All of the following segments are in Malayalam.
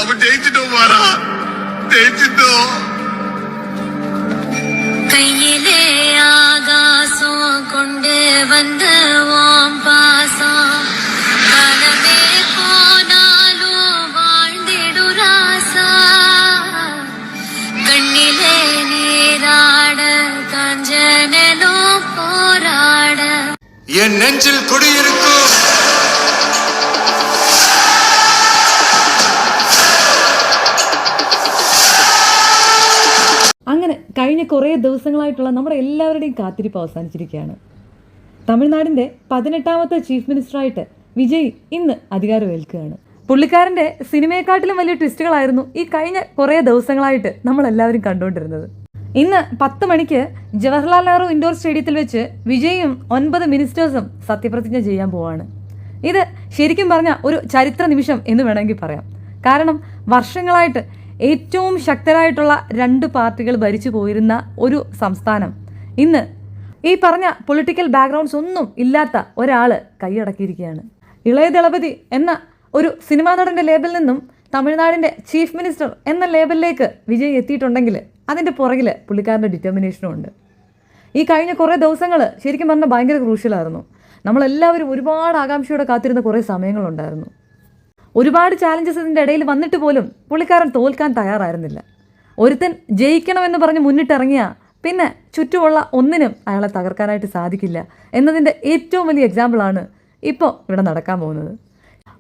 അവൻ ജയിച്ചിട്ടോ മാറാ, ജയിച്ചിട്ടോ. கையிலே ஆகாசம் கொண்டு வந்து ஓம் பாசம் காலமே போனாலும் வாழ்ந்திடு ராசா கண்ணிலே நீராட கஞ்சனோ போராட என் நெஞ்சில் குடியிருக்கும் അങ്ങനെ കഴിഞ്ഞ കുറേ ദിവസങ്ങളായിട്ടുള്ള നമ്മുടെ എല്ലാവരുടെയും കാത്തിരിപ്പ് അവസാനിച്ചിരിക്കുകയാണ്. തമിഴ്നാടിൻ്റെ 18ാമത്തെ ചീഫ് മിനിസ്റ്ററായിട്ട് വിജയ് ഇന്ന് അധികാരമേൽക്കുകയാണ്. പുള്ളിക്കാരൻ്റെ സിനിമയെക്കാട്ടിലും വലിയ ട്വിസ്റ്റുകളായിരുന്നു ഈ കഴിഞ്ഞ കുറേ ദിവസങ്ങളായിട്ട് നമ്മളെല്ലാവരും കണ്ടുകൊണ്ടിരുന്നത്. ഇന്ന് 10 മണിക്ക് ജവഹർലാൽ നെഹ്റു ഇൻഡോർ സ്റ്റേഡിയത്തിൽ വെച്ച് വിജയും 9 മിനിസ്റ്റേഴ്സും സത്യപ്രതിജ്ഞ ചെയ്യാൻ പോവാണ്. ഇത് ശരിക്കും പറഞ്ഞാൽ ഒരു ചരിത്ര നിമിഷം എന്ന് വേണമെങ്കിൽ പറയാം. കാരണം വർഷങ്ങളായിട്ട് ഏറ്റവും ശക്തരായിട്ടുള്ള 2 പാർട്ടികൾ ഭരിച്ചു പോയിരുന്ന ഒരു സംസ്ഥാനം ഇന്ന് ഈ പറഞ്ഞ പൊളിറ്റിക്കൽ ബാക്ക്ഗ്രൗണ്ട്സ് ഒന്നും ഇല്ലാത്ത ഒരാൾ കൈയടക്കിയിരിക്കുകയാണ്. ഇളയ ദളപതി എന്ന ഒരു സിനിമാ നടൻ്റെ ലേബലിൽ നിന്നും തമിഴ്നാടിൻ്റെ ചീഫ് മിനിസ്റ്റർ എന്ന ലേബലിലേക്ക് വിജയ് എത്തിയിട്ടുണ്ടെങ്കിൽ അതിൻ്റെ പുറകിൽ പുള്ളിക്കാരൻ്റെ ഡിറ്റർമിനേഷനും ഉണ്ട്. ഈ കഴിഞ്ഞ കുറേ ദിവസങ്ങൾ ശരിക്കും പറഞ്ഞാൽ ഭയങ്കര ക്രൂഷ്യലായിരുന്നു. നമ്മളെല്ലാവരും ഒരുപാട് ആകാംക്ഷയോടെ കാത്തിരുന്ന കുറേ സമയങ്ങളുണ്ടായിരുന്നു. ഒരുപാട് ചാലഞ്ചസ് ഇതിൻ്റെ ഇടയിൽ വന്നിട്ട് പോലും പുള്ളിക്കാരൻ തോൽക്കാൻ തയ്യാറായിരുന്നില്ല. ഒരുത്തൻ ജയിക്കണമെന്ന് പറഞ്ഞ് മുന്നിട്ടിറങ്ങിയാൽ പിന്നെ ചുറ്റുമുള്ള ഒന്നിനും അയാളെ തകർക്കാനായിട്ട് സാധിക്കില്ല എന്നതിൻ്റെ ഏറ്റവും വലിയ എക്സാമ്പിളാണ് ഇപ്പോൾ ഇവിടെ നടക്കാൻ പോകുന്നത്.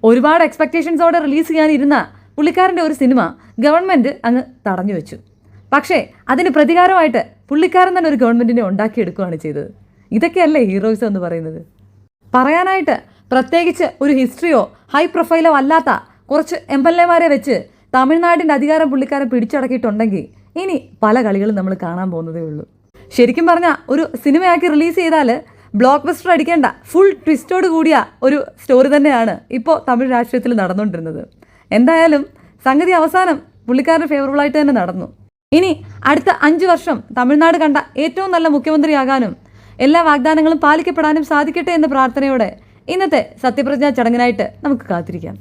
ഒരുപാട് എക്സ്പെക്റ്റേഷൻസോടെ റിലീസ് ചെയ്യാനിരുന്ന പുള്ളിക്കാരൻ്റെ ഒരു സിനിമ ഗവൺമെൻറ് അങ്ങ് തടഞ്ഞു വെച്ചു. പക്ഷേ അതിന് പ്രതികാരമായിട്ട് പുള്ളിക്കാരൻ തന്നെ ഒരു ഗവൺമെൻറ്റിനെ ഉണ്ടാക്കിയെടുക്കുകയാണ് ചെയ്തത്. ഇതൊക്കെയല്ലേ ഹീറോയിസം എന്ന് പറയുന്നത്. പറയാനായിട്ട് പ്രത്യേകിച്ച് ഒരു ഹിസ്റ്ററിയോ ഹൈ പ്രൊഫൈലോ അല്ലാത്ത കുറച്ച് MLA-മാരെ വെച്ച് തമിഴ്നാടിൻ്റെ അധികാരം പുള്ളിക്കാരൻ പിടിച്ചടക്കിയിട്ടുണ്ടെങ്കിൽ ഇനി പല കളികളും നമ്മൾ കാണാൻ പോകുന്നതേ ഉള്ളൂ. ശരിക്കും പറഞ്ഞാൽ ഒരു സിനിമയാക്കി റിലീസ് ചെയ്താൽ ബ്ലോക്ക് ബസ്റ്റർ അടിക്കേണ്ട ഫുൾ ട്വിസ്റ്റോട് കൂടിയ ഒരു സ്റ്റോറി തന്നെയാണ് ഇപ്പോൾ തമിഴ് രാഷ്ട്രീയത്തിൽ നടന്നുകൊണ്ടിരുന്നത്. എന്തായാലും സംഗതി അവസാനം പുള്ളിക്കാരന് ഫേവറബിളായിട്ട് തന്നെ നടന്നു. ഇനി അടുത്ത 5 വർഷം തമിഴ്നാട് കണ്ട ഏറ്റവും നല്ല മുഖ്യമന്ത്രിയാകാനും എല്ലാ വാഗ്ദാനങ്ങളും പാലിക്കപ്പെടാനും സാധിക്കട്ടെ എന്ന പ്രാർത്ഥനയോടെ ഇന്നത്തെ സത്യപ്രതിജ്ഞാ ചടങ്ങിനായിട്ട് നമുക്ക് കാത്തിരിക്കാം.